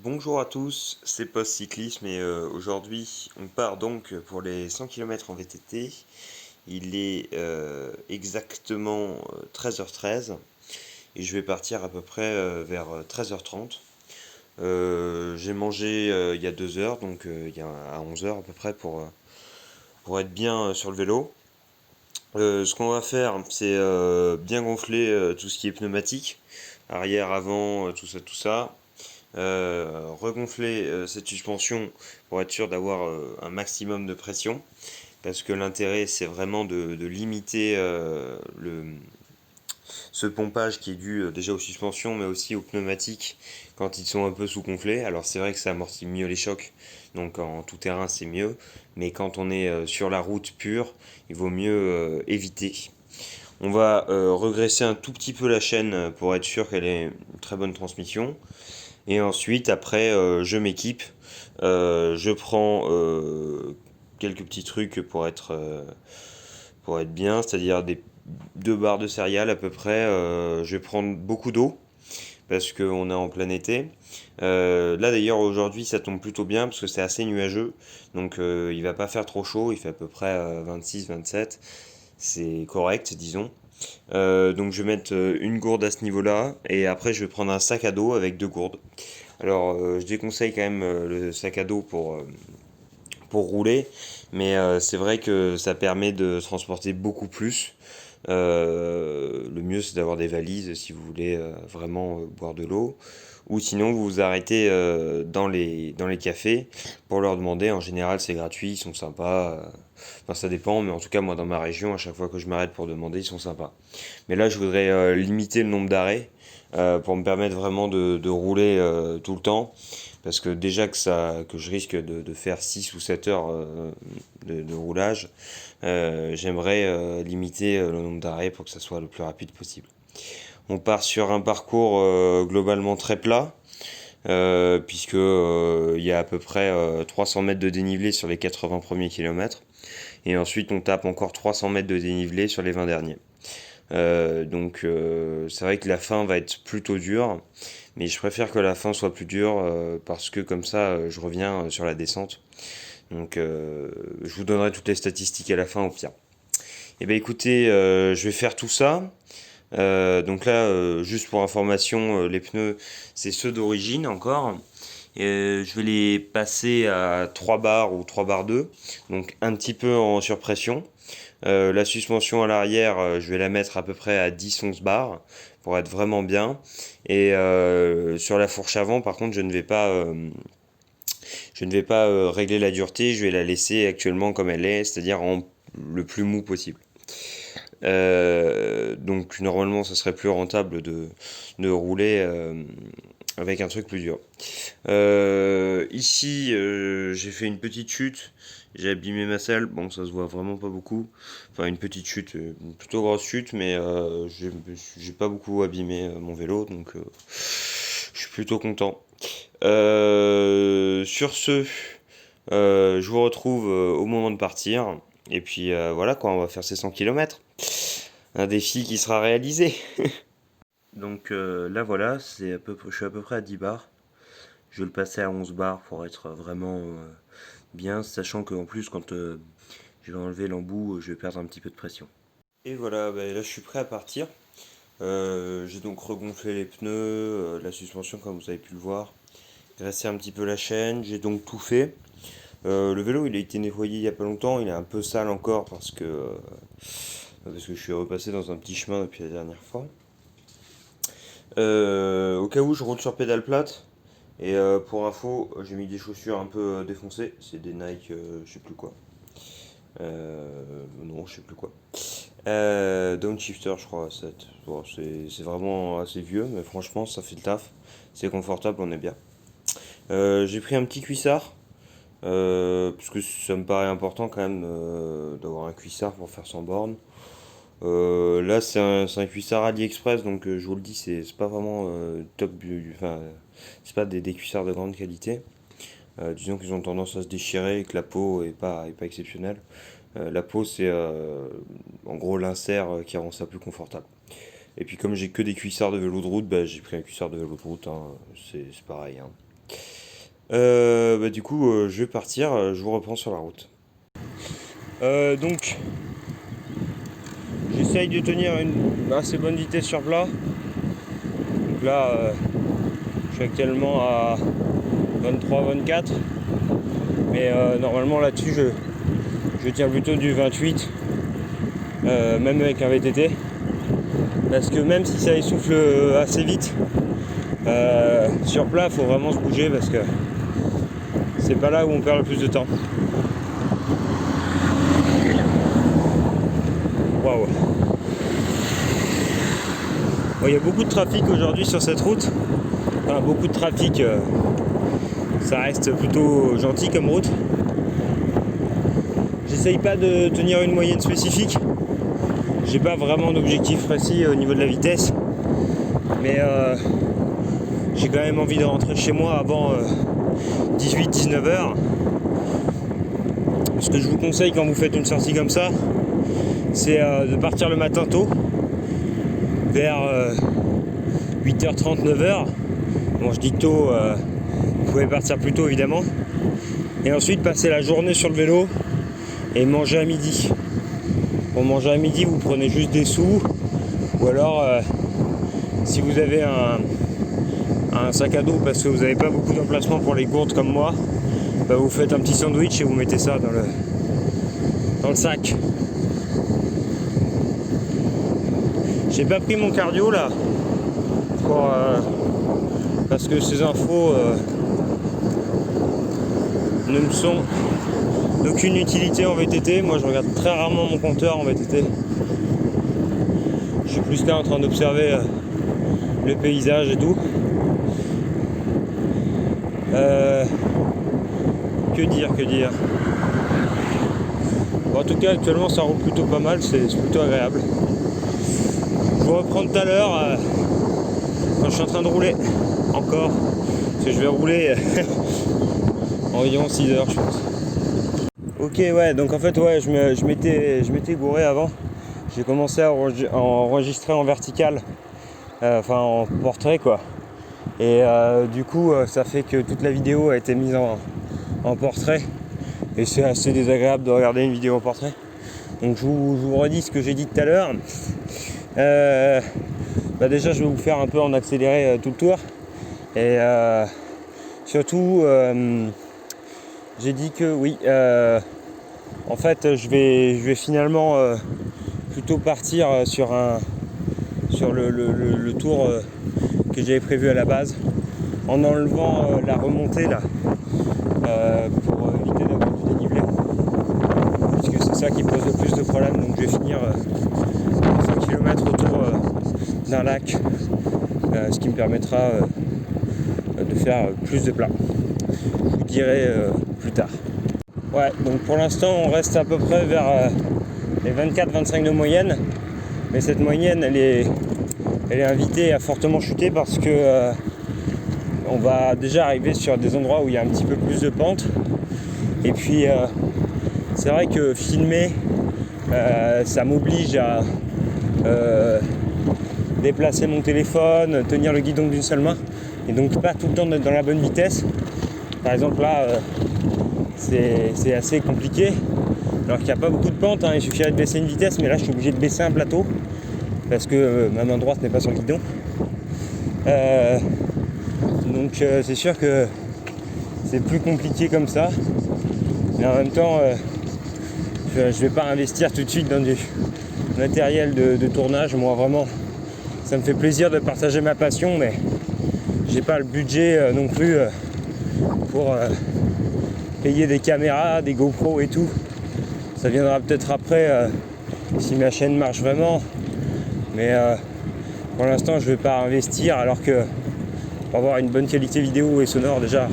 Bonjour à tous, c'est Post Cyclisme et aujourd'hui on part donc pour les 100 km en VTT. Il est exactement 13h13 et je vais partir à peu près vers 13h30. J'ai mangé il y a 2 heures, donc il y a à 11h à peu près pour être bien sur le vélo. Ce qu'on va faire, c'est bien gonfler tout ce qui est pneumatique, arrière, avant, tout ça. Regonfler cette suspension pour être sûr d'avoir un maximum de pression, parce que l'intérêt c'est vraiment de limiter ce pompage qui est dû déjà aux suspensions mais aussi aux pneumatiques quand ils sont un peu sous-gonflés. Alors c'est vrai que ça amortit mieux les chocs, donc en tout terrain c'est mieux, mais quand on est sur la route pure, il vaut mieux éviter. On va regresser un tout petit peu la chaîne pour être sûr qu'elle ait une très bonne transmission. Et ensuite, après, je m'équipe. Je prends quelques petits trucs pour être bien, c'est-à-dire des 2 barres de céréales à peu près. Je vais prendre beaucoup d'eau parce qu'on est en plein été. Là d'ailleurs aujourd'hui ça tombe plutôt bien parce que c'est assez nuageux. Donc il va pas faire trop chaud, il fait à peu près 26-27. C'est correct disons. Donc je vais mettre une gourde à ce niveau-là et après je vais prendre un sac à dos avec 2 gourdes. Alors, je déconseille quand même le sac à dos pour rouler, mais c'est vrai que ça permet de transporter beaucoup plus. Le mieux, c'est d'avoir des valises si vous voulez vraiment boire de l'eau. Ou sinon, vous vous arrêtez dans les cafés pour leur demander. En général, c'est gratuit, ils sont sympas. Enfin, ça dépend, mais en tout cas, moi, dans ma région, à chaque fois que je m'arrête pour demander, ils sont sympas. Mais là, je voudrais limiter le nombre d'arrêts pour me permettre vraiment de rouler tout le temps. Parce que déjà que je risque de faire 6 ou 7 heures de roulage, j'aimerais limiter le nombre d'arrêts pour que ça soit le plus rapide possible. On part sur un parcours globalement très plat, puisque il y a à peu près 300 mètres de dénivelé sur les 80 premiers kilomètres. Et ensuite, on tape encore 300 mètres de dénivelé sur les 20 derniers. Donc c'est vrai que la fin va être plutôt dure, mais je préfère que la fin soit plus dure parce que comme ça je reviens sur la descente. Donc je vous donnerai toutes les statistiques à la fin au pire. Et ben écoutez, je vais faire tout ça. Donc là, juste pour information, les pneus c'est ceux d'origine encore. Je vais les passer à 3 bars ou 3 bars 2, donc un petit peu en surpression. La suspension à l'arrière, je vais la mettre à peu près à 10-11 bars pour être vraiment bien. Et sur la fourche avant, par contre, je ne vais pas régler la dureté, je vais la laisser actuellement comme elle est, c'est-à-dire en le plus mou possible. Donc normalement, ça serait plus rentable de rouler avec un truc plus dur. Ici, j'ai fait une petite chute. J'ai abîmé ma selle. Bon, ça se voit vraiment pas beaucoup. Enfin, une petite chute, une plutôt grosse chute, mais j'ai pas beaucoup abîmé mon vélo, donc je suis plutôt content. Sur ce, je vous retrouve au moment de partir. Et puis voilà quoi, on va faire ces 100 km. Un défi qui sera réalisé. Donc là voilà, je suis à peu près à 10 bars. Je vais le passer à 11 bars pour être vraiment bien, sachant qu'en plus quand je vais enlever l'embout, je vais perdre un petit peu de pression. Et voilà, bah, là je suis prêt à partir. J'ai donc regonflé les pneus, la suspension comme vous avez pu le voir, graissé un petit peu la chaîne, j'ai donc tout fait. Le vélo il a été nettoyé il y a pas longtemps, il est un peu sale encore parce que je suis repassé dans un petit chemin depuis la dernière fois. Au cas où je roule sur pédale plate, et pour info, j'ai mis des chaussures un peu défoncées, c'est des Nike, je sais plus quoi. Non, je sais plus quoi. Downshifter, je crois, 7. Bon, c'est vraiment assez vieux, mais franchement, ça fait le taf. C'est confortable, on est bien. J'ai pris un petit cuissard, parce que ça me paraît important quand même d'avoir un cuissard pour faire sans borne. Là, c'est un cuissard AliExpress, donc je vous le dis, c'est pas vraiment top. Enfin, c'est pas des cuissards de grande qualité. Disons qu'ils ont tendance à se déchirer et que la peau est pas exceptionnelle. La peau, c'est en gros l'insert qui rend ça plus confortable. Et puis, comme j'ai que des cuissards de vélo de route, bah, j'ai pris un cuissard de vélo de route, hein, c'est pareil, hein. Du coup, je vais partir, je vous reprends sur la route. Donc, j'essaye de tenir une assez bonne vitesse sur plat. Donc là, je suis actuellement à 23-24. Mais normalement là-dessus, je tiens plutôt du 28, même avec un VTT. Parce que même si ça essouffle assez vite, sur plat, il faut vraiment se bouger parce que c'est pas là où on perd le plus de temps. Waouh! Il y a beaucoup de trafic aujourd'hui sur cette route. Enfin, beaucoup de trafic, ça reste plutôt gentil comme route. J'essaye pas de tenir une moyenne spécifique. J'ai pas vraiment d'objectif précis au niveau de la vitesse. Mais j'ai quand même envie de rentrer chez moi avant 18-19 heures. Ce que je vous conseille quand vous faites une sortie comme ça, c'est de partir le matin tôt, vers 8h30, 9h. Bon, je dis tôt, vous pouvez partir plus tôt évidemment. Et ensuite passer la journée sur le vélo et manger à midi. Pour manger à midi, vous prenez juste des sous, ou alors si vous avez un sac à dos parce que vous n'avez pas beaucoup d'emplacement pour les gourdes comme moi, bah vous faites un petit sandwich et vous mettez ça dans le sac. J'ai pas pris mon cardio là parce que ces infos ne me sont d'aucune utilité en VTT. Moi je regarde très rarement mon compteur en VTT. Je suis plus là en train d'observer le paysage et tout. Que dire Bon, en tout cas actuellement ça roule plutôt pas mal, c'est plutôt agréable. Je vous reprends tout à l'heure quand je suis en train de rouler encore, parce que je vais rouler environ 6 heures je pense. Ok, ouais, donc en fait ouais, je m'étais gouré avant. J'ai commencé à enregistrer en vertical, enfin en portrait quoi. Et du coup ça fait que toute la vidéo a été mise en portrait. Et c'est assez désagréable de regarder une vidéo en portrait. Donc je vous redis ce que j'ai dit tout à l'heure. Déjà je vais vous faire un peu en accéléré tout le tour. Et surtout j'ai dit que oui, en fait je vais finalement plutôt partir sur le tour que j'avais prévu à la base, en enlevant la remontée là pour éviter d'avoir du dénivelé, puisque c'est ça qui pose le plus de problèmes. Donc je vais finir 5 km autour d'un lac, ce qui me permettra de faire plus de plats. Je vous dirai plus tard. Ouais, donc pour l'instant on reste à peu près vers les 24-25 de moyenne, mais cette moyenne elle est invitée à fortement chuter parce que on va déjà arriver sur des endroits où il y a un petit peu plus de pente. Et puis c'est vrai que filmer ça m'oblige à déplacer mon téléphone, tenir le guidon d'une seule main, et donc pas tout le temps être dans la bonne vitesse. Par exemple là c'est assez compliqué alors qu'il n'y a pas beaucoup de pente, hein. Il suffirait de baisser une vitesse, mais là je suis obligé de baisser un plateau parce que ma main droite n'est pas sur le guidon. Donc c'est sûr que c'est plus compliqué comme ça, mais en même temps je vais pas investir tout de suite dans du matériel de tournage. Moi vraiment ça me fait plaisir de partager ma passion, mais j'ai pas le budget non plus pour payer des caméras, des GoPro et tout. Ça viendra peut-être après si ma chaîne marche vraiment, mais pour l'instant je vais pas investir, alors que pour avoir une bonne qualité vidéo et sonore déjà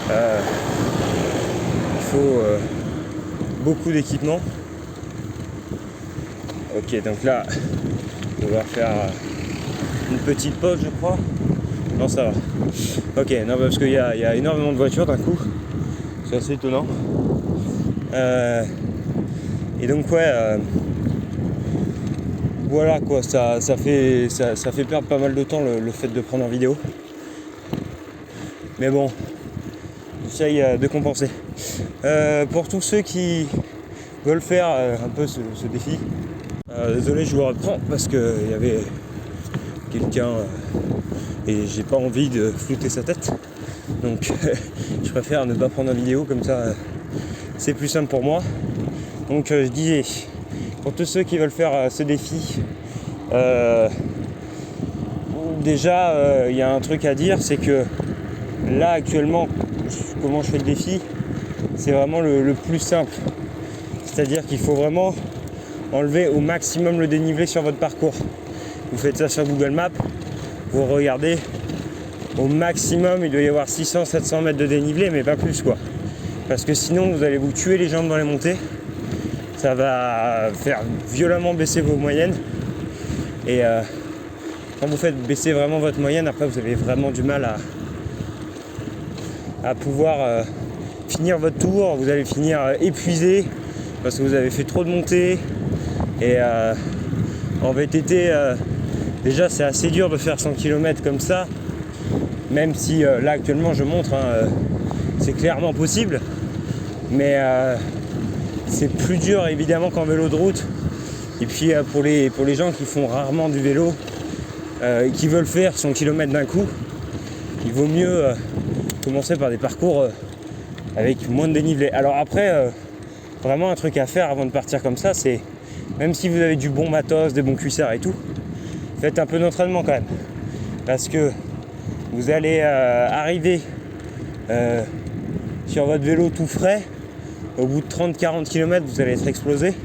il faut beaucoup d'équipement. Ok, donc là on va faire une petite pause je crois. Non, ça va. Ok, non, parce qu'il y a énormément de voitures d'un coup, c'est assez étonnant. Et donc ouais, voilà quoi, ça fait perdre pas mal de temps le fait de prendre en vidéo. Mais bon, j'essaye de compenser. Pour tous ceux qui veulent faire un peu ce défi, désolé, je vous reprends parce qu'il y avait quelqu'un et j'ai pas envie de flouter sa tête. Donc je préfère ne pas prendre en vidéo, comme ça c'est plus simple pour moi. Donc je disais, pour tous ceux qui veulent faire ce défi, déjà il y a un truc à dire, c'est que là actuellement, comment je fais le défi, c'est vraiment le plus simple. C'est-à-dire qu'il faut vraiment enlever au maximum le dénivelé sur votre parcours. Vous faites ça sur Google Maps, vous regardez, au maximum il doit y avoir 600-700 mètres de dénivelé, mais pas plus quoi. Parce que sinon vous allez vous tuer les jambes dans les montées, ça va faire violemment baisser vos moyennes. Et quand vous faites baisser vraiment votre moyenne, après vous avez vraiment du mal à pouvoir finir votre tour. Vous allez finir épuisé parce que vous avez fait trop de montées. Et en VTT, déjà c'est assez dur de faire 100 km comme ça, même si là actuellement je montre, c'est clairement possible, mais c'est plus dur évidemment qu'en vélo de route. Et puis pour les gens qui font rarement du vélo et qui veulent faire 100 km d'un coup, il vaut mieux commencer par des parcours avec moins de dénivelé. Alors après, vraiment un truc à faire avant de partir comme ça, c'est, même si vous avez du bon matos, des bons cuissards et tout, faites un peu d'entraînement quand même. Parce que vous allez arriver sur votre vélo tout frais, au bout de 30-40 km, vous allez être explosé.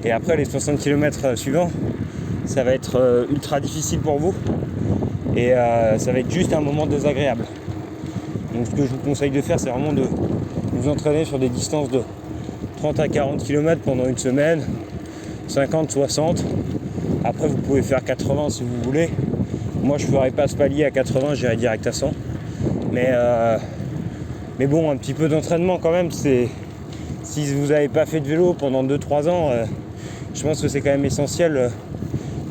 Et après les 60 km suivants, ça va être ultra difficile pour vous. Et ça va être juste un moment désagréable. Donc ce que je vous conseille de faire, c'est vraiment de vous entraîner sur des distances de 30 à 40 km pendant une semaine, 50, 60. Après vous pouvez faire 80 si vous voulez. Moi je ne ferai pas ce palier à 80, j'irai direct à 100. Mais bon, un petit peu d'entraînement quand même, c'est, si vous n'avez pas fait de vélo pendant 2-3 ans, je pense que c'est quand même essentiel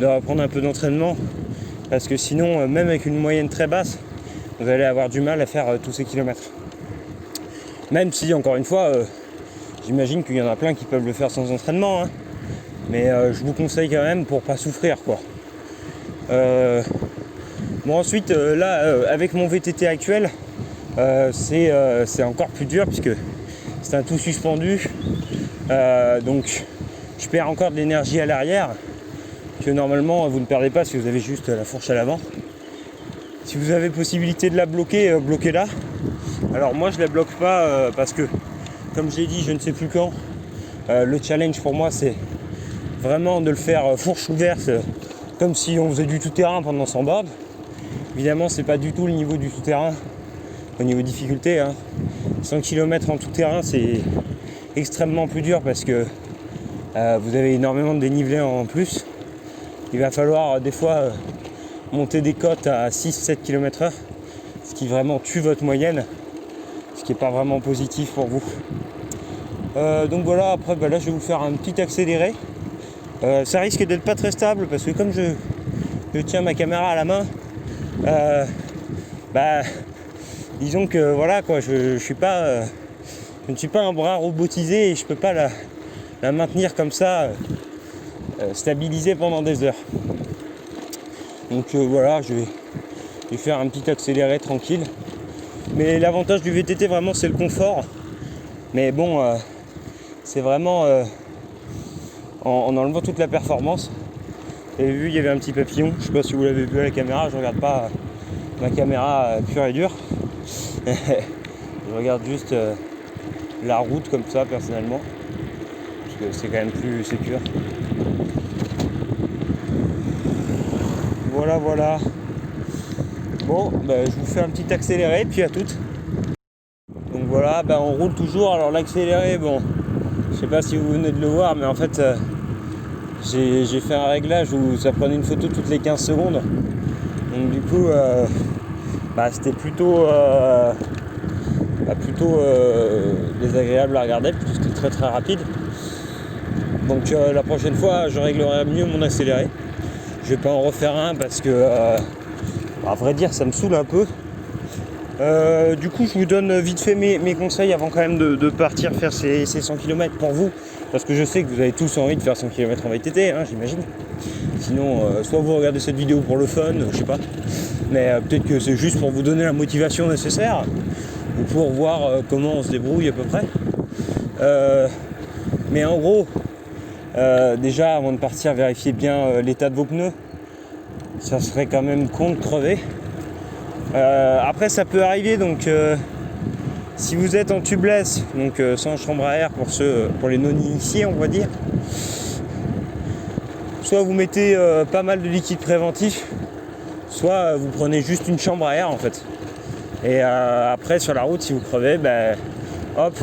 de reprendre un peu d'entraînement. Parce que sinon, même avec une moyenne très basse, vous allez avoir du mal à faire tous ces kilomètres. Même si, encore une fois, j'imagine qu'il y en a plein qui peuvent le faire sans entraînement, hein. Mais je vous conseille quand même pour pas souffrir, quoi. Bon, ensuite, là, avec mon VTT actuel, c'est encore plus dur puisque c'est un tout suspendu. Donc, je perds encore de l'énergie à l'arrière que normalement vous ne perdez pas si vous avez juste la fourche à l'avant. Si vous avez possibilité de la bloquer, bloquez-la. Alors moi je la bloque pas parce que, comme j'ai dit, je ne sais plus quand, le challenge pour moi c'est vraiment de le faire fourche ouverte, comme si on faisait du tout-terrain pendant 100 bornes. Évidemment c'est pas du tout le niveau du tout-terrain au niveau difficulté, hein. 100 km en tout-terrain c'est extrêmement plus dur parce que vous avez énormément de dénivelé en plus. Il va falloir des fois monter des côtes à 6-7 km/h, ce qui vraiment tue votre moyenne, ce qui n'est pas vraiment positif pour vous. Donc voilà, après là je vais vous faire un petit accéléré. Ça risque d'être pas très stable parce que comme je tiens ma caméra à la main, disons que voilà quoi, je ne suis pas un bras robotisé et je peux pas la maintenir comme ça stabilisée pendant des heures. Donc voilà, je vais faire un petit accéléré tranquille. Mais l'avantage du VTT vraiment c'est le confort. Mais bon, c'est vraiment en enlevant toute la performance. Vous avez vu, il y avait un petit papillon. Je sais pas si vous l'avez vu à la caméra, je regarde pas ma caméra pure et dure. Je regarde juste la route comme ça personnellement. Parce que c'est quand même plus sécure. Voilà. Bon, je vous fais un petit accéléré, puis à toutes. Donc voilà, on roule toujours. Alors l'accéléré, bon, je sais pas si vous venez de le voir, mais en fait, j'ai fait un réglage où ça prenait une photo toutes les 15 secondes. Donc du coup, c'était plutôt désagréable à regarder, parce que c'était très très rapide. Donc la prochaine fois, je réglerai mieux mon accéléré. Je vais pas en refaire un parce que, à vrai dire, ça me saoule un peu. Du coup, je vous donne vite fait mes conseils avant quand même de partir faire ces 100 km pour vous. Parce que je sais que vous avez tous envie de faire 100 km en VTT, hein, j'imagine. Sinon, soit vous regardez cette vidéo pour le fun, je sais pas. Mais peut-être que c'est juste pour vous donner la motivation nécessaire. Ou pour voir comment on se débrouille à peu près. Mais en gros, déjà avant de partir, vérifiez bien l'état de vos pneus. Ça serait quand même con de crever. Après ça peut arriver, donc si vous êtes en tubeless, donc sans chambre à air pour les non-initiés on va dire, soit vous mettez pas mal de liquide préventif, soit vous prenez juste une chambre à air en fait. Et après sur la route, si vous crevez, hop,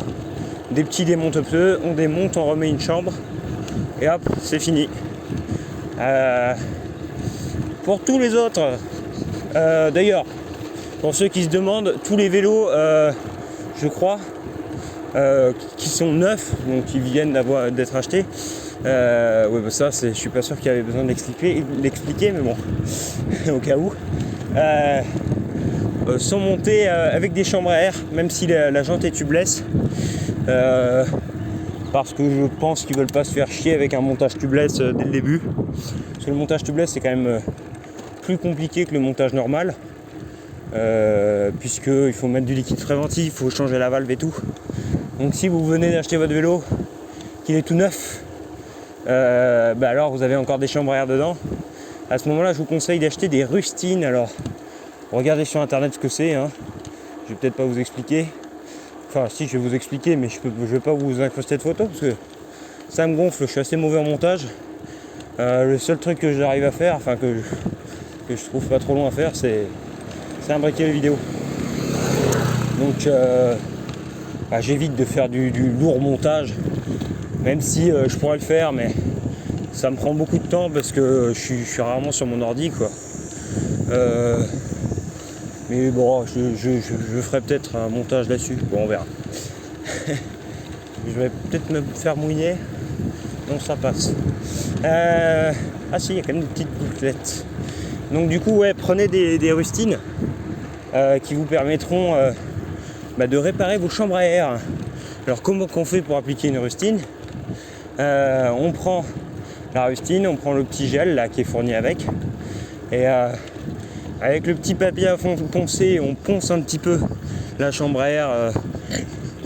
des petits démonte-pneus, on démonte, on remet une chambre et hop, c'est fini. Pour tous les autres, d'ailleurs, pour ceux qui se demandent, tous les vélos, je crois, qui sont neufs, donc qui viennent d'être achetés, ça, je suis pas sûr qu'il y avait besoin de l'expliquer, mais bon, au cas où, sont montés avec des chambres à air, même si la jante est tubeless, parce que je pense qu'ils veulent pas se faire chier avec un montage tubeless dès le début, parce que le montage tubeless c'est quand même plus compliqué que le montage normal. Puisqu'il faut mettre du liquide préventif, il faut changer la valve et tout. Donc si vous venez d'acheter votre vélo, qu'il est tout neuf, alors vous avez encore des chambres à air dedans. À ce moment là je vous conseille d'acheter des rustines. Alors regardez sur internet ce que c'est, hein. Je vais peut-être pas vous expliquer. Enfin si, je vais vous expliquer, mais je vais pas vous incruster de photos parce que ça me gonfle, je suis assez mauvais en montage. Le seul truc que j'arrive à faire, enfin que je trouve pas trop long à faire, c'est imbriquer les vidéos. Donc j'évite de faire du lourd montage, même si je pourrais le faire, mais ça me prend beaucoup de temps parce que je suis rarement sur mon ordi quoi. Mais bon, je ferai peut-être un montage là-dessus, bon on verra. Je vais peut-être me faire mouiller. Non, ça passe. Ah si, il y a quand même des petites bouclettes. Donc du coup, ouais, prenez des rustines qui vous permettront de réparer vos chambres à air. Alors comment qu'on fait pour appliquer une rustine? On prend la rustine, on prend le petit gel là qui est fourni avec, et avec le petit papier à fond poncé, on ponce un petit peu la chambre à air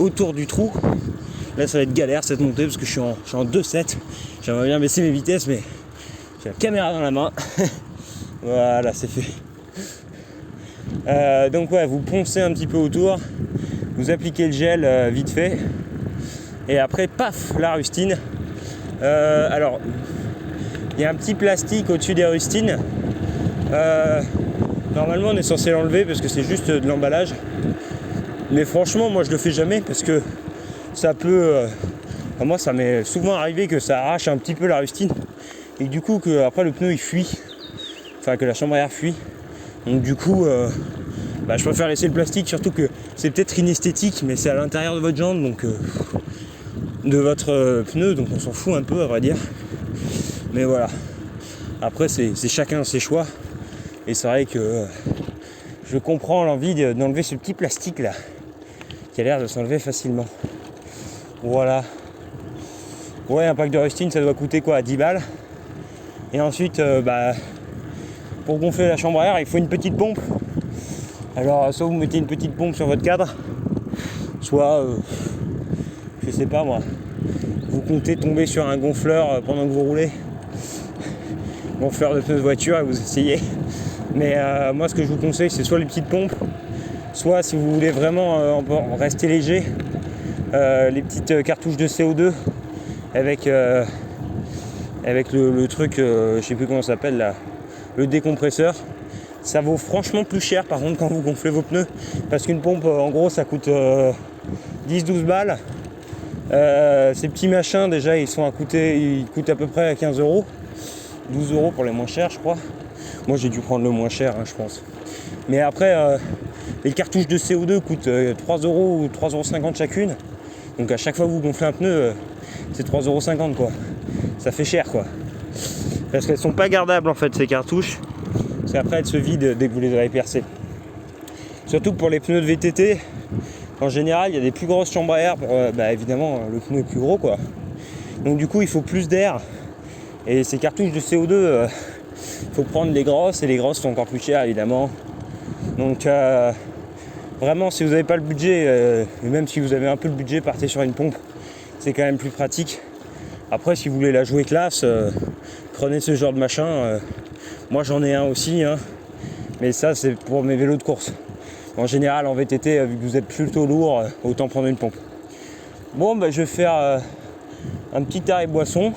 autour du trou. Là ça va être galère cette montée parce que je suis en 2.7. J'aimerais bien baisser mes vitesses, mais j'ai la caméra dans la main. Voilà, c'est fait. Donc ouais, vous poncez un petit peu autour, vous appliquez le gel vite fait, et après paf, la rustine. Alors il y a un petit plastique au-dessus des rustines. Normalement on est censé l'enlever parce que c'est juste de l'emballage, mais franchement moi je le fais jamais parce que ça peut moi ça m'est souvent arrivé que ça arrache un petit peu la rustine et du coup que après le pneu il fuit, enfin que la chambre à air fuit. Donc du coup je préfère laisser le plastique, surtout que c'est peut-être inesthétique mais c'est à l'intérieur de votre jante, donc de votre pneu, donc on s'en fout un peu à vrai dire. Mais voilà, après c'est chacun ses choix, et c'est vrai que je comprends l'envie d'enlever ce petit plastique là qui a l'air de s'enlever facilement. Voilà. Ouais, un pack de rustine ça doit coûter quoi, 10 balles. Et ensuite pour gonfler la chambre à air il faut une petite pompe. Alors soit vous mettez une petite pompe sur votre cadre, soit je sais pas moi, vous comptez tomber sur un gonfleur pendant que vous roulez, gonfleur de pneus de voiture, et vous essayez. Mais moi ce que je vous conseille c'est soit les petites pompes, soit si vous voulez vraiment rester léger, les petites cartouches de CO2 avec le truc, je sais plus comment ça s'appelle là, le décompresseur. Ça vaut franchement plus cher par contre quand vous gonflez vos pneus, parce qu'une pompe en gros ça coûte 10-12 balles. Ces petits machins déjà ils coûtent à peu près 15 €, 12 € pour les moins chers je crois. Moi j'ai dû prendre le moins cher je pense. Mais après les cartouches de CO2 coûtent 3 € ou 3,50 € chacune. Donc à chaque fois que vous gonflez un pneu c'est 3,50 € quoi. Ça fait cher quoi. Parce qu'elles sont pas gardables en fait ces cartouches. Parce qu'après elles se vident dès que vous les avez percées. Surtout pour les pneus de VTT, en général, il y a des plus grosses chambres à air pour, évidemment, le pneu est plus gros, quoi. Donc du coup, il faut plus d'air. Et ces cartouches de CO2, il faut prendre les grosses, et les grosses sont encore plus chères, évidemment. Donc vraiment, si vous n'avez pas le budget, et même si vous avez un peu le budget, partez sur une pompe. C'est quand même plus pratique. Après, si vous voulez la jouer classe, prenez ce genre de machin. Moi, j'en ai un aussi, hein. Mais ça, c'est pour mes vélos de course. En général, en VTT, vu que vous êtes plutôt lourd, autant prendre une pompe. Bon, je vais faire un petit arrêt boisson.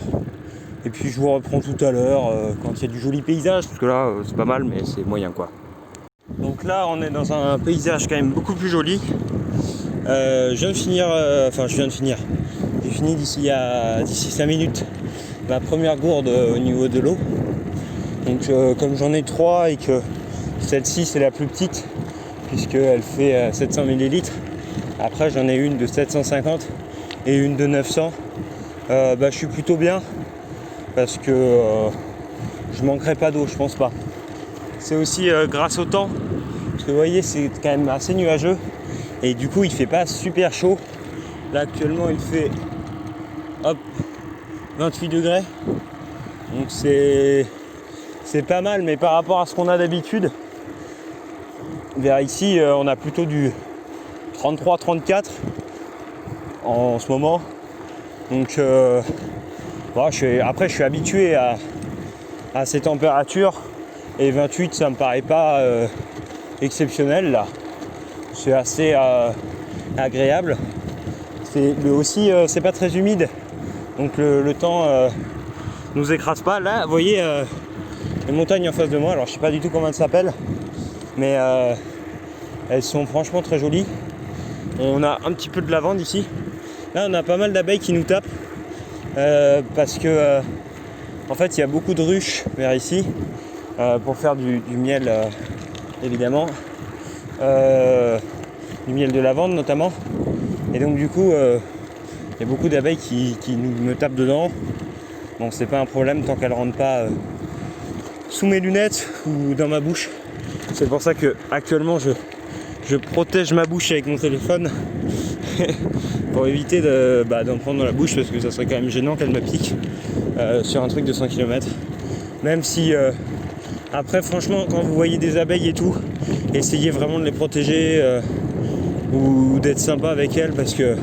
Et puis, je vous reprends tout à l'heure quand il y a du joli paysage. Parce que là, c'est pas mal, mais c'est moyen, quoi. Donc là, on est dans un paysage quand même beaucoup plus joli. Je viens de finir. J'ai fini d'ici 5 minutes ma première gourde au niveau de l'eau. Donc comme j'en ai 3 et que celle-ci c'est la plus petite puisqu'elle fait 700 ml. Après j'en ai une de 750 et une de 900. Je suis plutôt bien parce que je manquerai pas d'eau, je pense pas. C'est aussi grâce au temps parce que vous voyez c'est quand même assez nuageux et du coup il fait pas super chaud. Là actuellement il fait 28 degrés. Donc c'est pas mal, mais par rapport à ce qu'on a d'habitude, vers ici on a plutôt du 33-34 en ce moment. Donc après je suis habitué à ces températures et 28 ça me paraît pas exceptionnel là. C'est assez agréable. C'est pas très humide. Donc le temps nous écrase pas. Là, vous voyez les montagnes en face de moi. Alors je sais pas du tout comment elles s'appellent, mais elles sont franchement très jolies. On a un petit peu de lavande ici. Là, on a pas mal d'abeilles qui nous tapent parce que en fait, il y a beaucoup de ruches vers ici pour faire du miel, évidemment, du miel de lavande notamment. Et donc du coup. Il y a beaucoup d'abeilles qui me tapent dedans. Bon, c'est pas un problème tant qu'elles rentrent pas sous mes lunettes ou dans ma bouche. C'est pour ça que actuellement je protège ma bouche avec mon téléphone pour éviter d'en prendre dans la bouche parce que ça serait quand même gênant qu'elle me pique sur un truc de 100 km. Même si après franchement quand vous voyez des abeilles et tout, essayez vraiment de les protéger ou d'être sympa avec elles parce que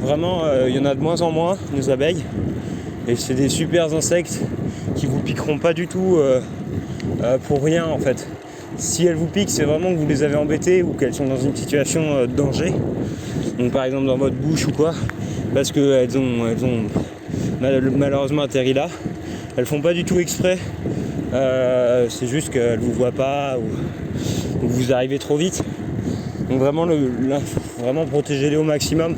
vraiment, il y en a de moins en moins, nos abeilles. Et c'est des super insectes qui vous piqueront pas du tout pour rien en fait. Si elles vous piquent, c'est vraiment que vous les avez embêtées ou qu'elles sont dans une situation de danger. Donc par exemple dans votre bouche ou quoi. Parce qu'elles ont malheureusement atterri là. Elles font pas du tout exprès. C'est juste qu'elles vous voient pas ou vous arrivez trop vite. Donc vraiment, vraiment protégez-les au maximum.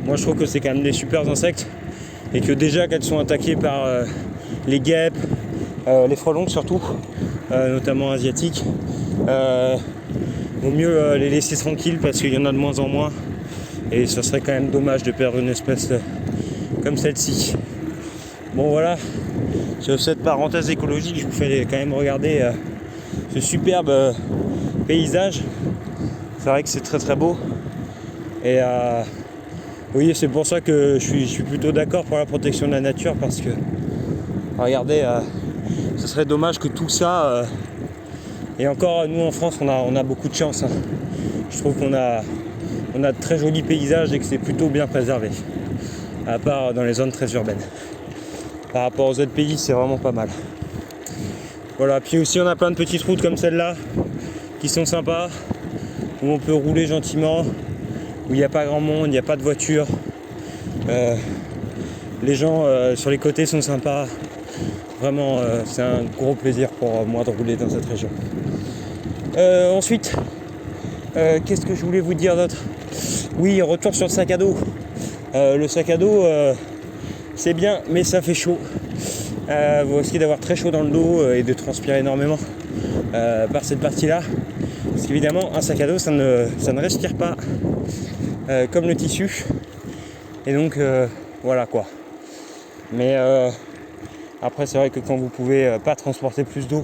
Moi je trouve que c'est quand même des super insectes et que déjà qu'elles sont attaquées par les guêpes, les frelons surtout, notamment asiatiques, vaut mieux les laisser tranquilles parce qu'il y en a de moins en moins et ça serait quand même dommage de perdre une espèce comme celle-ci. Bon voilà, sur cette parenthèse écologique, je vous fais quand même regarder ce superbe paysage. C'est vrai que c'est très très beau et oui, c'est pour ça que je suis plutôt d'accord pour la protection de la nature parce que regardez, ce serait dommage que tout ça et encore nous en France on a beaucoup de chance, hein. Je trouve qu'on a de très jolis paysages et que c'est plutôt bien préservé, à part dans les zones très urbaines. Par rapport aux autres pays, c'est vraiment pas mal. Voilà, puis aussi on a plein de petites routes comme celle-là qui sont sympas, où on peut rouler gentiment, où il n'y a pas grand monde, il n'y a pas de voiture. Les gens sur les côtés sont sympas. Vraiment, c'est un gros plaisir pour moi de rouler dans cette région. Ensuite, qu'est-ce que je voulais vous dire d'autre ? Oui, retour sur le sac à dos. Le sac à dos, c'est bien, mais ça fait chaud. Vous risquez d'avoir très chaud dans le dos et de transpirer énormément par cette partie-là. Parce qu'évidemment, un sac à dos, ça ne respire pas comme le tissu. Et donc, voilà quoi. Mais après, c'est vrai que quand vous pouvez pas transporter plus d'eau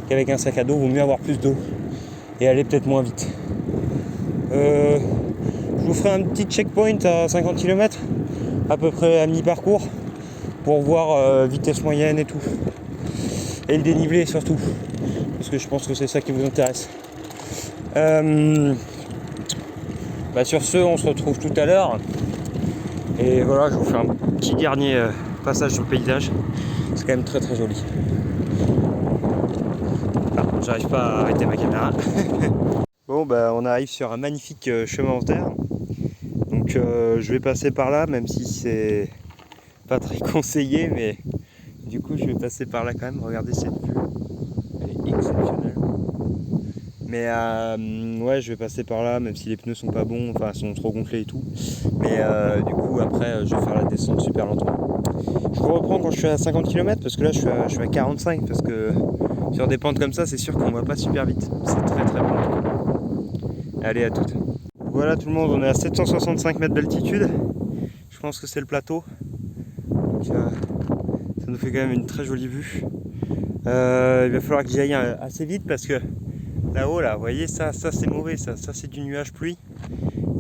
qu'avec un sac à dos, il vaut mieux avoir plus d'eau et aller peut-être moins vite. Je vous ferai un petit checkpoint à 50 km, à peu près à mi-parcours, pour voir vitesse moyenne et tout. Et le dénivelé surtout, parce que je pense que c'est ça qui vous intéresse. Sur ce, on se retrouve tout à l'heure. Et voilà, je vous fais un petit dernier passage sur le paysage. C'est quand même très très joli. Ah, j'arrive pas à arrêter ma caméra. Bon, on arrive sur un magnifique chemin en terre. Donc je vais passer par là, même si c'est pas très conseillé, mais du coup je vais passer par là quand même. Regardez cette vue, elle est exceptionnelle. Mais ouais, je vais passer par là, même si les pneus sont pas bons, enfin sont trop gonflés et tout. Mais du coup après je vais faire la descente super lentement. Je vous reprends quand je suis à 50 km, parce que là je suis à 45, parce que sur des pentes comme ça c'est sûr qu'on va pas super vite. C'est très très bon. Allez, à toutes. Voilà tout le monde, on est à 765 mètres d'altitude. Je pense que c'est le plateau. Donc, ça nous fait quand même une très jolie vue. Il va falloir que j'y aille assez vite parce que là-haut, là, vous voyez, ça c'est mauvais, ça c'est du nuage pluie.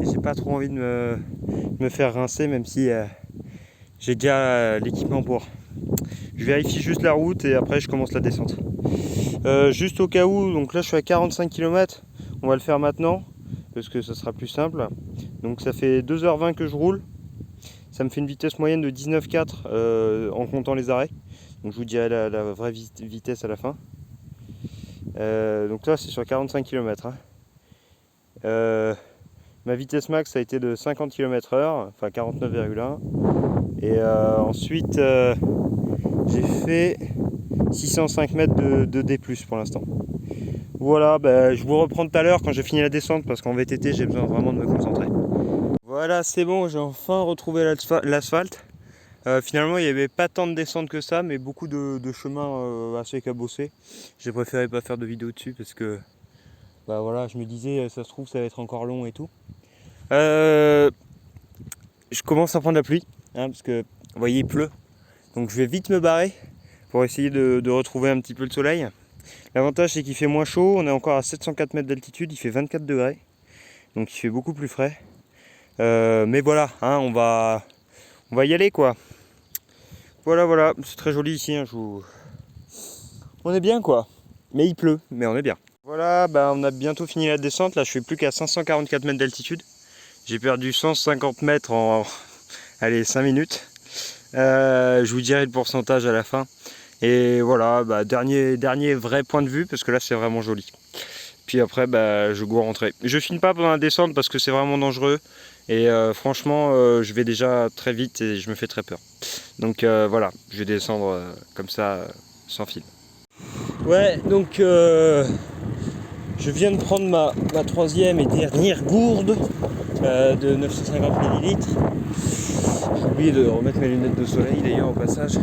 Et j'ai pas trop envie de me faire rincer, même si j'ai déjà l'équipement pour. Je vérifie juste la route et après je commence la descente. Juste au cas où, donc là je suis à 45 km, on va le faire maintenant parce que ça sera plus simple. Donc ça fait 2h20 que je roule. Ça me fait une vitesse moyenne de 19,4 en comptant les arrêts. Donc je vous dirai la vraie vitesse à la fin. Donc là c'est sur 45 km. Ma vitesse max a été de 50 km/h, enfin 49,1. Et ensuite j'ai fait 605 mètres de D+ pour l'instant. Voilà, je vous reprends tout à l'heure quand j'ai fini la descente parce qu'en VTT j'ai besoin vraiment de me concentrer. Voilà, c'est bon, j'ai enfin retrouvé l'asphalte. Finalement il n'y avait pas tant de descente que ça, mais beaucoup de chemins assez cabossés. J'ai préféré pas faire de vidéo dessus parce que voilà, je me disais ça se trouve ça va être encore long et tout. Je commence à prendre la pluie, parce que vous voyez il pleut. Donc je vais vite me barrer pour essayer de retrouver un petit peu le soleil. L'avantage c'est qu'il fait moins chaud, on est encore à 704 mètres d'altitude, il fait 24 degrés. Donc il fait beaucoup plus frais. Mais voilà, on va y aller quoi. Voilà, c'est très joli ici. On est bien quoi. Mais il pleut, mais on est bien. Voilà, on a bientôt fini la descente. Là je suis plus qu'à 544 mètres d'altitude. J'ai perdu 150 mètres en 5 minutes. Je vous dirai le pourcentage à la fin. Et voilà, dernier vrai point de vue parce que là c'est vraiment joli. Puis après je dois rentrer. Je filme pas pendant la descente parce que c'est vraiment dangereux. Et franchement je vais déjà très vite et je me fais très peur. Donc voilà, je vais descendre comme ça sans fil. Ouais, donc je viens de prendre ma troisième et dernière gourde de 950 ml. J'ai oublié de remettre mes lunettes de soleil d'ailleurs au passage.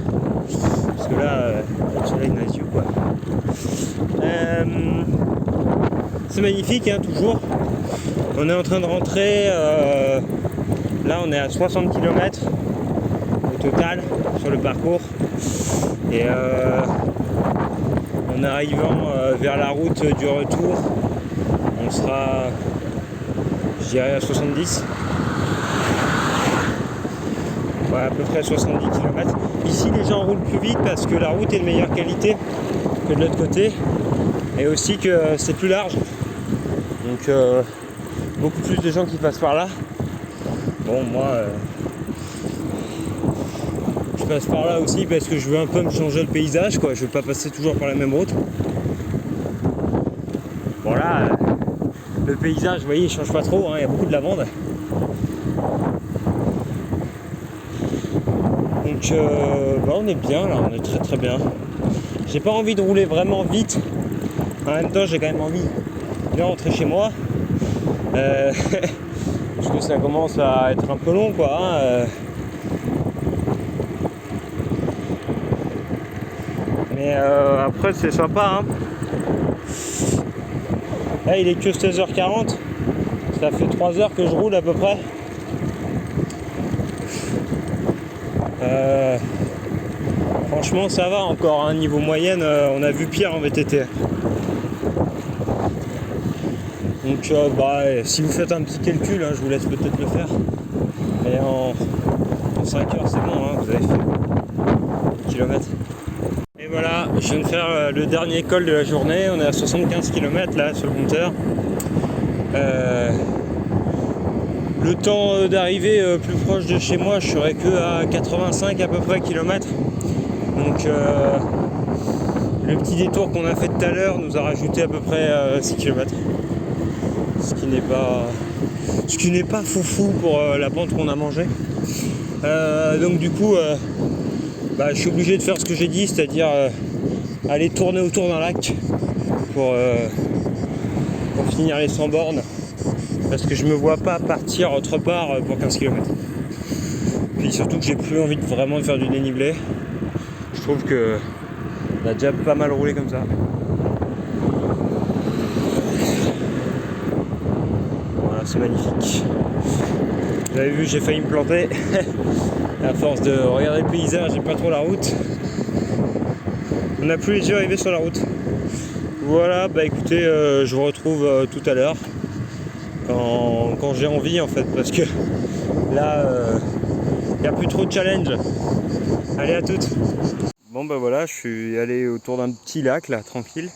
Parce que là, le soleil dans les yeux quoi. C'est magnifique toujours. On est en train de rentrer. Là on est à 60 km au total sur le parcours. Et en arrivant vers la route du retour, on sera, je dirais, à 70. Ouais, à peu près 70 km. Ici les gens roulent plus vite parce que la route est de meilleure qualité que de l'autre côté. Et aussi que c'est plus large. Donc beaucoup plus de gens qui passent par là. Bon moi je passe par là aussi parce que je veux un peu me changer le paysage quoi. Je veux pas passer toujours par la même route. Bon là le paysage vous voyez il change pas trop, il y a beaucoup de lavande. Donc on est bien là, on est très très bien. J'ai pas envie de rouler vraiment vite. En même temps j'ai quand même envie de rentrer chez moi. Parce que ça commence à être un peu long quoi. Mais après c'est sympa. Là il est que 16h40. Ça fait 3 heures que je roule à peu près. Franchement ça va encore, niveau moyenne, on a vu pire en VTT. Donc si vous faites un petit calcul, hein, je vous laisse peut-être le faire. Mais en 5 heures c'est bon, hein, vous avez fait des kilomètres. Et voilà, je viens de faire le dernier col de la journée. On est à 75 km là sur le compteur. Le temps d'arriver plus proche de chez moi, je serais que à 85 à peu près kilomètres. Donc le petit détour qu'on a fait tout à l'heure nous a rajouté à peu près 6 km. Ce qui n'est pas foufou pour la pente qu'on a mangée. Donc du coup, je suis obligé de faire ce que j'ai dit, c'est-à-dire aller tourner autour d'un lac pour finir les 100 bornes. Parce que je me vois pas partir autre part pour 15 km. Puis surtout que j'ai plus envie de vraiment faire du dénivelé. Je trouve que on a déjà pas mal roulé comme ça. Voilà, c'est magnifique. Vous avez vu, j'ai failli me planter. À force de regarder le paysage et pas trop la route. On n'a plus les yeux rivés sur la route. Voilà, écoutez, je vous retrouve tout à l'heure. Quand j'ai envie en fait, parce que là, il n'y a plus trop de challenge. Allez, à toutes. Bon voilà, je suis allé autour d'un petit lac là, tranquille.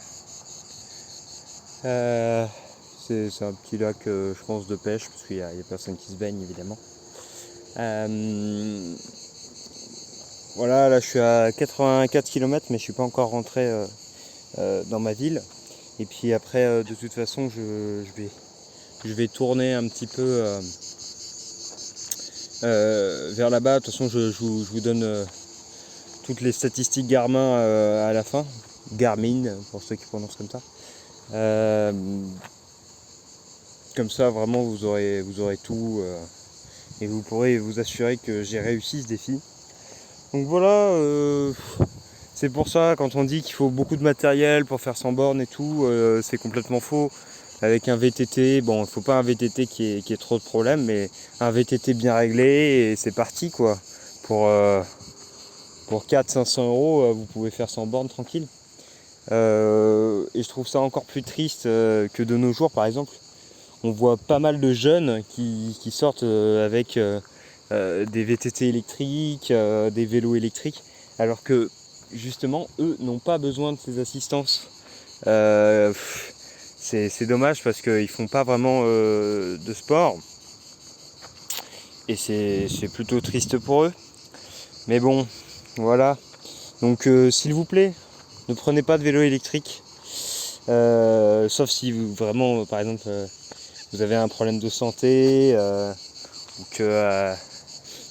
C'est un petit lac, je pense, de pêche, parce qu'il y a personne qui se baigne évidemment. Voilà, là je suis à 84 km, mais je suis pas encore rentré dans ma ville. Et puis après, de toute façon, je vais tourner un petit peu vers là-bas. De toute façon, je vous donne toutes les statistiques Garmin à la fin. Garmin, pour ceux qui prononcent comme ça. Comme ça, vraiment, vous aurez tout et vous pourrez vous assurer que j'ai réussi ce défi. Donc voilà, c'est pour ça, quand on dit qu'il faut beaucoup de matériel pour faire 100 bornes et tout, c'est complètement faux. Avec un VTT, bon, il ne faut pas un VTT qui ait trop de problèmes, mais un VTT bien réglé et c'est parti quoi. Pour 400-500 €, vous pouvez faire 100 bornes tranquille. Et je trouve ça encore plus triste que de nos jours, par exemple. On voit pas mal de jeunes qui sortent avec des VTT électriques, des vélos électriques, alors que justement, eux n'ont pas besoin de ces assistances. C'est dommage parce qu'ils font pas vraiment de sport. Et c'est plutôt triste pour eux. Mais bon, voilà. Donc s'il vous plaît, ne prenez pas de vélo électrique. Sauf si vous, vraiment, par exemple, vous avez un problème de santé ou que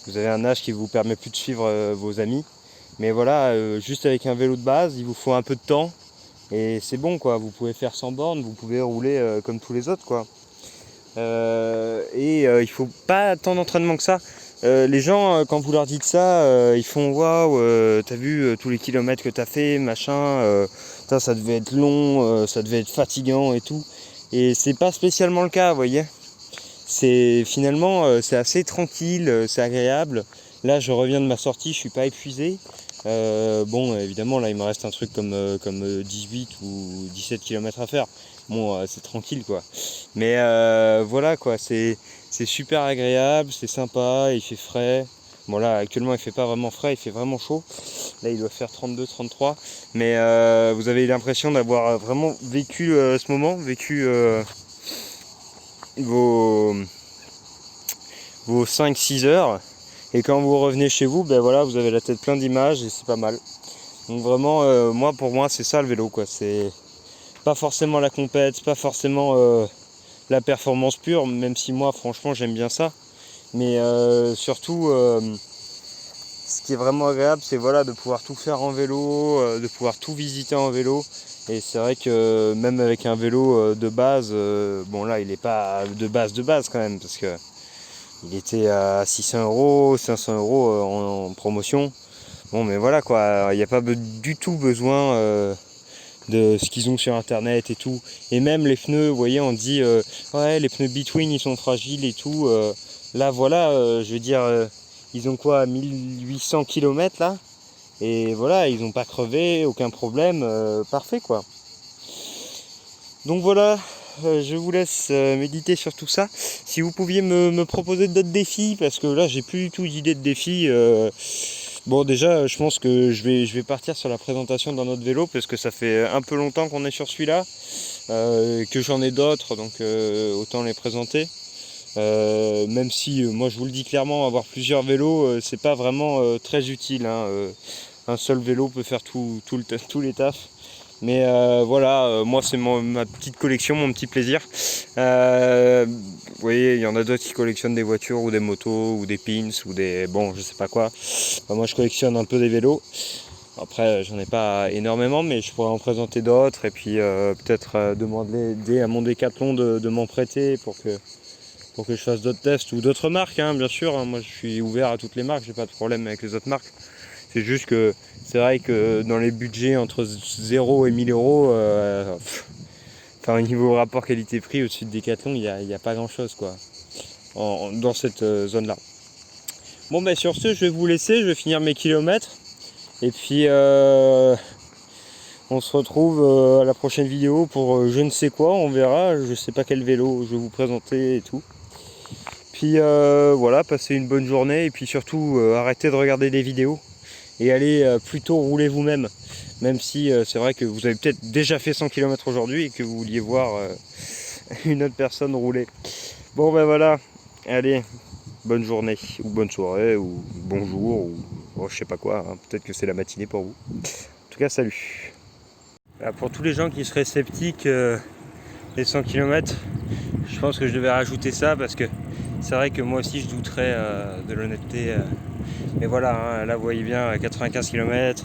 vous avez un âge qui vous permet plus de suivre vos amis. Mais voilà, juste avec un vélo de base, il vous faut un peu de temps. Et c'est bon quoi, vous pouvez faire 100 bornes, vous pouvez rouler comme tous les autres quoi. Il faut pas tant d'entraînement que ça. Les gens, quand vous leur dites ça, ils font waouh, t'as vu tous les kilomètres que t'as fait, machin, ça devait être long, ça devait être fatigant et tout. Et c'est pas spécialement le cas, vous voyez. C'est finalement c'est assez tranquille, c'est agréable. Là, je reviens de ma sortie, je suis pas épuisé. Bon, évidemment, là, il me reste un truc comme 18 ou 17 km à faire. Bon, c'est tranquille, quoi. Mais voilà, quoi, c'est super agréable, c'est sympa, il fait frais. Bon, là, actuellement, il fait pas vraiment frais, il fait vraiment chaud. Là, il doit faire 32, 33. Mais vous avez l'impression d'avoir vraiment vécu ce moment, vécu vos 5-6 heures. Et quand vous revenez chez vous, ben voilà, vous avez la tête pleine d'images et c'est pas mal. Donc vraiment, pour moi, c'est ça le vélo, quoi. C'est pas forcément la compète, pas forcément la performance pure, même si moi, franchement, j'aime bien ça. Mais surtout, ce qui est vraiment agréable, c'est voilà, de pouvoir tout faire en vélo, de pouvoir tout visiter en vélo. Et c'est vrai que même avec un vélo de base, bon là, il n'est pas de base quand même, parce que il était à 600 €, 500 € en promotion. Bon, mais voilà quoi, il n'y a pas du tout besoin de ce qu'ils ont sur internet et tout. Et même les pneus, vous voyez, on dit ouais, les pneus Between ils sont fragiles et tout. Là, voilà, je veux dire, ils ont quoi, 1800 km là. Et voilà, ils n'ont pas crevé, aucun problème, parfait quoi. Donc voilà, je vous laisse méditer sur tout ça. Si vous pouviez me proposer d'autres défis, parce que là j'ai plus du tout d'idée de défis. Bon, déjà je pense que je vais partir sur la présentation d'un autre vélo, parce que ça fait un peu longtemps qu'on est sur celui-là, que j'en ai d'autres, donc autant les présenter. Même si moi je vous le dis clairement, avoir plusieurs vélos c'est pas vraiment très utile, hein. Un seul vélo peut faire tous les tafs. Mais voilà, moi c'est ma petite collection, mon petit plaisir. Vous voyez, il y en a d'autres qui collectionnent des voitures ou des motos ou des pins ou des... bon, je sais pas quoi. Enfin, moi je collectionne un peu des vélos. Après j'en ai pas énormément, mais je pourrais en présenter d'autres. Et puis peut-être demander à mon Décathlon de m'en prêter pour que je fasse d'autres tests ou d'autres marques, hein, bien sûr. Hein. Moi je suis ouvert à toutes les marques, j'ai pas de problème avec les autres marques. C'est juste que c'est vrai que dans les budgets entre 0 et 1000 euros, enfin, au niveau rapport qualité-prix au-dessus de Decathlon, il n'y a pas grand-chose quoi, dans cette zone-là. Bon, ben sur ce, je vais vous laisser, je vais finir mes kilomètres. Et puis, on se retrouve à la prochaine vidéo pour je ne sais quoi, on verra. Je ne sais pas quel vélo je vais vous présenter et tout. Puis voilà, passez une bonne journée et puis surtout, arrêtez de regarder des vidéos. Et allez plutôt rouler vous-même, même si c'est vrai que vous avez peut-être déjà fait 100 km aujourd'hui et que vous vouliez voir une autre personne rouler. Bon ben voilà, allez, bonne journée, ou bonne soirée, ou bonjour, ou oh, je sais pas quoi, hein. Peut-être que c'est la matinée pour vous. En tout cas, salut. Voilà, pour tous les gens qui seraient sceptiques des 100 km, je pense que je devais rajouter ça parce que c'est vrai que moi aussi je douterais de l'honnêteté. Mais voilà, hein, là vous voyez bien 95 km,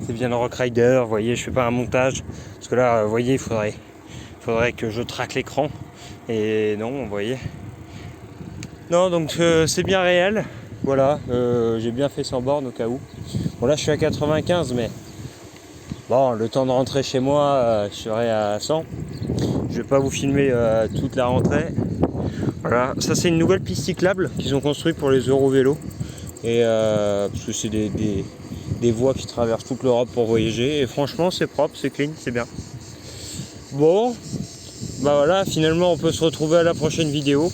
c'est bien le Rock Rider, vous voyez, je fais pas un montage, parce que là, vous voyez, il faudrait que je traque l'écran, et non, vous voyez. Non, donc c'est bien réel, voilà, j'ai bien fait sans borne au cas où. Bon là je suis à 95, mais bon, le temps de rentrer chez moi, je serai à 100. Je vais pas vous filmer toute la rentrée. Voilà, ça c'est une nouvelle piste cyclable qu'ils ont construite pour les Eurovélos. Et parce que c'est des voies qui traversent toute l'Europe pour voyager. Et franchement, c'est propre, c'est clean, c'est bien. Bon, bah voilà, finalement, on peut se retrouver à la prochaine vidéo.